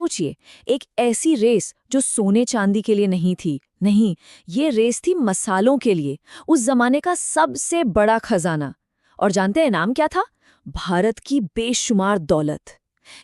सोचिए, एक ऐसी रेस जो सोने चांदी के लिए नहीं थी। नहीं, ये रेस थी मसालों के लिए, उस जमाने का सबसे बड़ा खजाना। और जानते हैं नाम क्या था? भारत की बेशुमार दौलत।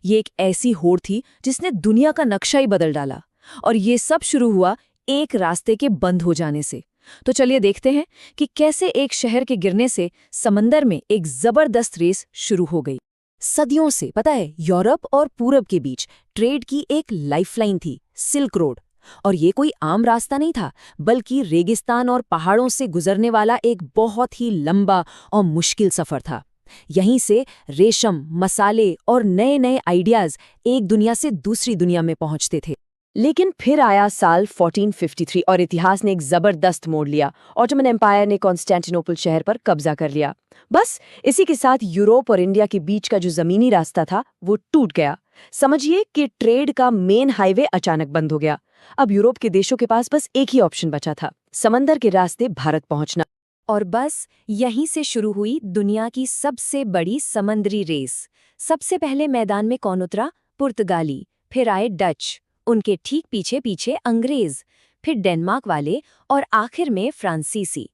ये एक ऐसी होड़ थी जिसने दुनिया का नक्शा ही बदल डाला। और ये सब शुरू हुआ एक रास्ते के बंद हो जाने से। तो चलिए देखते हैं कि कैसे एक शहर के गिरने से समंदर में एक जबरदस्त रेस शुरू हो गई। सदियों से पता है, यूरोप और पूरब के बीच ट्रेड की एक लाइफलाइन थी, सिल्क रोड। और ये कोई आम रास्ता नहीं था, बल्कि रेगिस्तान और पहाड़ों से गुजरने वाला एक बहुत ही लंबा और मुश्किल सफर था। यहीं से रेशम, मसाले और नए नए आइडियाज एक दुनिया से दूसरी दुनिया में पहुंचते थे। लेकिन फिर आया साल 1453 और इतिहास ने एक जबरदस्त मोड़ लिया। ऑटोमन एम्पायर ने कॉन्स्टेंटिनोपल शहर पर कब्जा कर लिया। बस इसी के साथ यूरोप और इंडिया के बीच का जो जमीनी रास्ता था वो टूट गया। समझिए कि ट्रेड का मेन हाईवे अचानक बंद हो गया। अब यूरोप के देशों के पास बस एक ही ऑप्शन बचा था, समंदर के रास्ते भारत पहुंचना। और बस यहीं से शुरू हुई दुनिया की सबसे बड़ी समुद्री रेस। सबसे पहले मैदान में कौन उतरा? पुर्तगाली, फिर आए डच, उनके ठीक पीछे पीछे अंग्रेज, फिर डेनमार्क वाले और आखिर में फ्रांसीसी।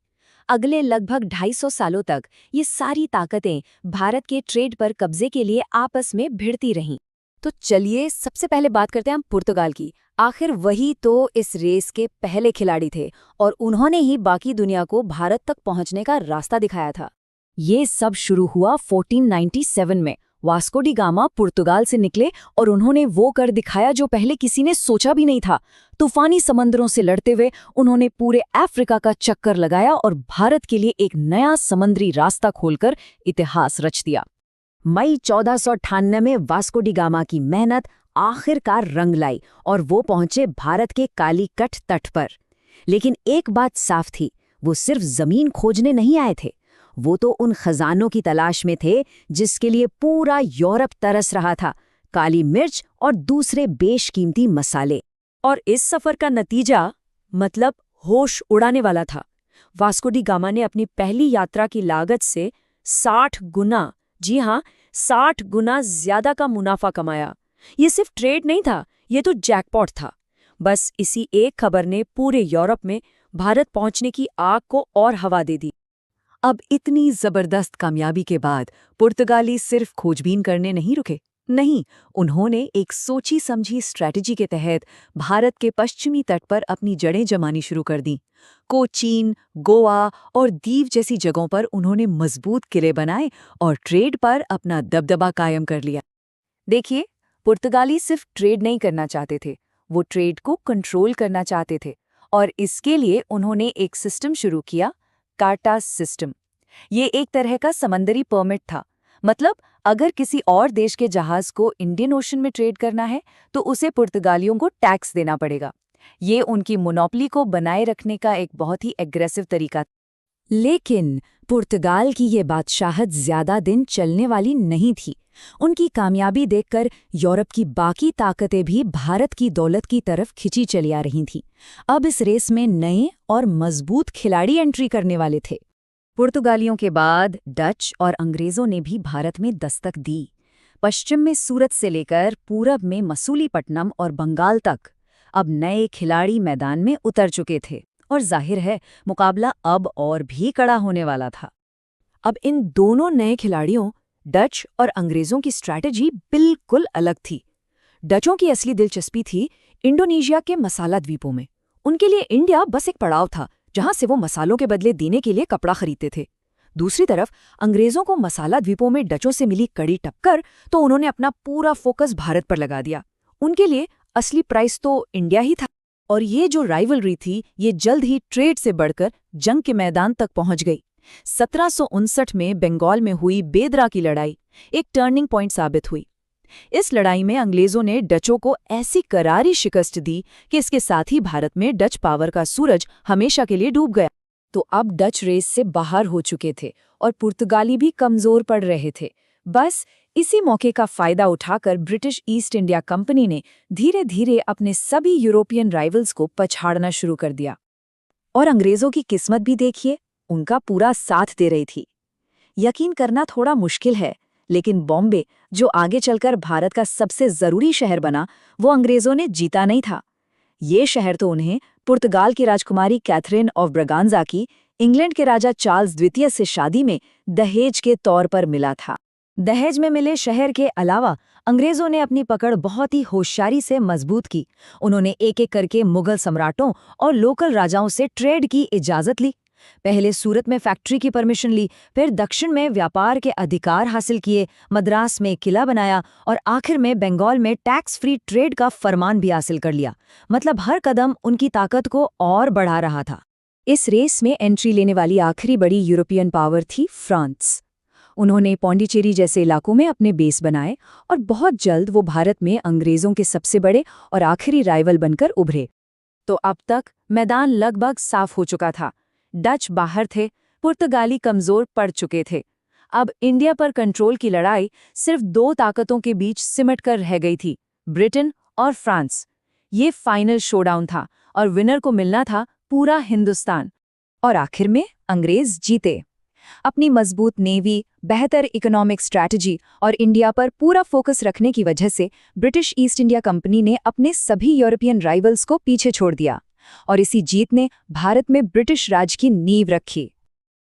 अगले लगभग 250 सालों तक ये सारी ताकतें भारत के ट्रेड पर कब्जे के लिए आपस में भिड़ती रहीं। तो चलिए सबसे पहले बात करते हैं हम पुर्तगाल की। आखिर वही तो इस रेस के पहले खिलाड़ी थे और उन्होंने ही बाकी दुनिया को भारत तक पहुंचने का रास्ता दिखाया था। ये सब शुरू हुआ 1497 में। वास्को डी गामा पुर्तगाल से निकले और उन्होंने वो कर दिखाया जो पहले किसी ने सोचा भी नहीं था। तूफानी समंदरों से लड़ते हुए उन्होंने पूरे अफ्रीका का चक्कर लगाया और भारत के लिए एक नया समुद्री रास्ता खोलकर इतिहास रच दिया। मई 1498 में वास्को डी गामा की मेहनत आखिरकार रंग लाई और वो पहुंचे भारत के कालीकट तट पर। लेकिन एक बात साफ थी, वो सिर्फ जमीन खोजने नहीं आए थे, वो तो उन खजानों की तलाश में थे जिसके लिए पूरा यूरोप तरस रहा था, काली मिर्च और दूसरे बेशकीमती मसाले। और इस सफर का नतीजा मतलब होश उड़ाने वाला था। वास्को डी गामा ने अपनी पहली यात्रा की लागत से 60 गुना, जी हाँ 60 गुना ज्यादा का मुनाफा कमाया। ये सिर्फ ट्रेड नहीं था, ये तो जैकपॉट था। बस इसी एक खबर ने पूरे यूरोप में भारत पहुंचने की आग को और हवा दे दी। अब इतनी जबरदस्त कामयाबी के बाद पुर्तगाली सिर्फ खोजबीन करने नहीं रुके। नहीं, उन्होंने एक सोची समझी स्ट्रैटेजी के तहत भारत के पश्चिमी तट पर अपनी जड़ें जमानी शुरू कर दी। कोचीन, गोवा और दीव जैसी जगहों पर उन्होंने मजबूत किले बनाए और ट्रेड पर अपना दबदबा कायम कर लिया। देखिए, पुर्तगाली सिर्फ ट्रेड नहीं करना चाहते थे, वो ट्रेड को कंट्रोल करना चाहते थे। और इसके लिए उन्होंने एक सिस्टम शुरू किया, कार्टा सिस्टम। ये एक तरह का समंदरी परमिट था। मतलब अगर किसी और देश के जहाज को इंडियन ओशन में ट्रेड करना है तो उसे पुर्तगालियों को टैक्स देना पड़ेगा। ये उनकी मोनोपोली को बनाए रखने का एक बहुत ही एग्रेसिव तरीका। लेकिन पुर्तगाल की ये बादशाहत ज्यादा दिन चलने वाली नहीं थी। उनकी कामयाबी देखकर यूरोप की बाकी ताकतें भी भारत की दौलत की तरफ खिंची चली आ रही थीं। अब इस रेस में नए और मजबूत खिलाड़ी एंट्री करने वाले थे। पुर्तगालियों के बाद डच और अंग्रेजों ने भी भारत में दस्तक दी। पश्चिम में सूरत से लेकर पूरब में मसूलीपट्टनम और बंगाल तक अब नए खिलाड़ी मैदान में उतर चुके थे और जाहिर है मुकाबला अब और भी कड़ा होने वाला था। अब इन दोनों नए खिलाड़ियों डच और अंग्रेजों की स्ट्रैटेजी बिल्कुल अलग थी। डचों की असली दिलचस्पी थी इंडोनेशिया के मसाला द्वीपों में। उनके लिए इंडिया बस एक पड़ाव था जहां से वो मसालों के बदले देने के लिए कपड़ा खरीदते थे। दूसरी तरफ अंग्रेजों को मसाला द्वीपों में डचों से मिली कड़ी टक्कर तो उन्होंने अपना पूरा फोकस भारत पर लगा दिया। उनके लिए असली प्राइस तो इंडिया ही था। और ये जो राइवलरी थी ये जल्द ही ट्रेड से बढ़कर जंग के मैदान तक पहुंच गई। 1759 में बंगाल में हुई बेदरा की लड़ाई एक टर्निंग पॉइंट साबित हुई। इस लड़ाई में अंग्रेजों ने डचों को ऐसी करारी शिकस्त दी कि इसके साथ ही भारत में डच पावर का सूरज हमेशा के लिए डूब गया। तो अब डच रेस से बाहर हो चुके थे और पुर्तगाली भी कमजोर पड़ रहे थे। बस इसी मौके का फायदा उठाकर ब्रिटिश ईस्ट इंडिया कंपनी ने धीरे धीरे अपने सभी यूरोपियन राइवल्स को पछाड़ना शुरू कर दिया। और अंग्रेजों की किस्मत भी देखिए, उनका पूरा साथ दे रही थी। यकीन करना थोड़ा मुश्किल है, लेकिन बॉम्बे, जो आगे चलकर भारत का सबसे जरूरी शहर बना, वो अंग्रेजों ने जीता नहीं था। ये शहर तो उन्हें पुर्तगाल की राजकुमारी कैथरीन ऑफ ब्रगांजा की इंग्लैंड के राजा चार्ल्स द्वितीय से शादी में दहेज के तौर पर मिला था। दहेज में मिले शहर के अलावा अंग्रेजों ने अपनी पकड़ बहुत ही होशियारी से मजबूत की। उन्होंने एक-एक करके मुगल सम्राटों और लोकल राजाओं से ट्रेड की इजाजत ली। पहले सूरत में फैक्ट्री की परमिशन ली, फिर दक्षिण में व्यापार के अधिकार हासिल किए, मद्रास में किला बनाया और आखिर में बंगाल में टैक्स फ्री ट्रेड का फरमान भी हासिल कर लिया। मतलब हर कदम उनकी ताकत को और बढ़ा रहा था। इस रेस में एंट्री लेने वाली आखिरी बड़ी यूरोपियन पावर थी फ्रांस। उन्होंने पौंडीचेरी जैसे इलाकों में अपने बेस बनाए और बहुत जल्द वो भारत में अंग्रेजों के सबसे बड़े और आखिरी राइवल बनकर उभरे। तो अब तक मैदान लगभग साफ हो चुका था। डच बाहर थे, पुर्तगाली कमजोर पड़ चुके थे। अब इंडिया पर कंट्रोल की लड़ाई सिर्फ दो ताकतों के बीच सिमट कर रह गई थी, ब्रिटेन और फ्रांस। ये फाइनल शोडाउन था और विनर को मिलना था पूरा हिंदुस्तान। और आखिर में अंग्रेज जीते। अपनी मजबूत नेवी, बेहतर इकोनॉमिक स्ट्रैटेजी और इंडिया पर पूरा फोकस रखने की वजह से ब्रिटिश ईस्ट इंडिया कंपनी ने अपने सभी यूरोपियन राइवल्स को पीछे छोड़ दिया और इसी जीत ने भारत में ब्रिटिश राज की नींव रखी।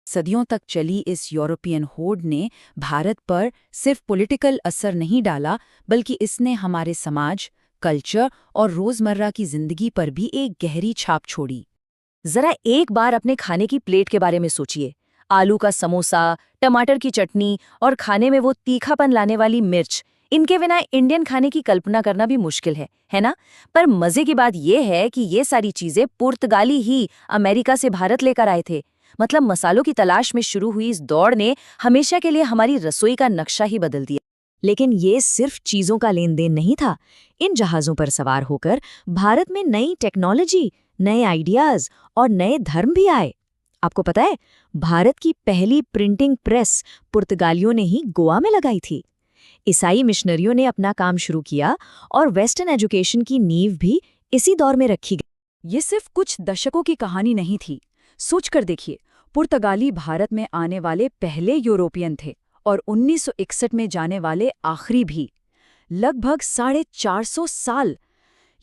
सदियों तक चली इस यूरोपियन होड़ ने भारत पर सिर्फ पॉलिटिकल असर नहीं डाला, बल्कि इसने हमारे समाज, कल्चर और रोजमर्रा की जिंदगी पर भी एक गहरी छाप छोड़ी। जरा एक बार अपने खाने की प्लेट के बारे में सोचिए। आलू का समोसा, टमाटर की चटनी और खाने में वो तीखापन लाने वाली मिर्च, इनके बिना इंडियन खाने की कल्पना करना भी मुश्किल है ना? पर मजे की बात यह है कि ये सारी चीजें पुर्तगाली ही अमेरिका से भारत लेकर आए थे। मतलब मसालों की तलाश में शुरू हुई इस दौड़ ने हमेशा के लिए हमारी रसोई का नक्शा ही बदल दिया। लेकिन ये सिर्फ चीजों का लेन देन नहीं था। इन जहाजों पर सवार होकर भारत में नई टेक्नोलॉजी, नए आइडियाज और नए धर्म भी आए। आपको पता है, भारत की पहली प्रिंटिंग प्रेस पुर्तगालियों ने ही गोवा में लगाई थी। ईसाई मिशनरियों ने अपना काम शुरू किया और वेस्टर्न एजुकेशन की नींव भी इसी दौर में रखी गई। ये सिर्फ कुछ दशकों की कहानी नहीं थी। सोचकर देखिए, पुर्तगाली भारत में आने वाले पहले यूरोपियन थे और 1961 में जाने वाले आखिरी भी। लगभग 450 साल।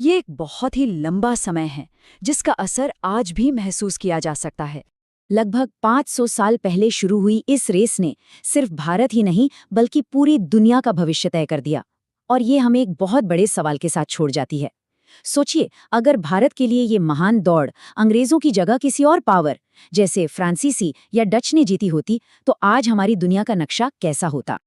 ये एक बहुत ही लंबा समय है जिसका असर आज भी महसूस किया जा सकता है। लगभग 500 साल पहले शुरू हुई इस रेस ने सिर्फ भारत ही नहीं बल्कि पूरी दुनिया का भविष्य तय कर दिया। और ये हमें एक बहुत बड़े सवाल के साथ छोड़ जाती है। सोचिए, अगर भारत के लिए ये महान दौड़ अंग्रेजों की जगह किसी और पावर जैसे फ्रांसीसी या डच ने जीती होती, तो आज हमारी दुनिया का नक्शा कैसा होता।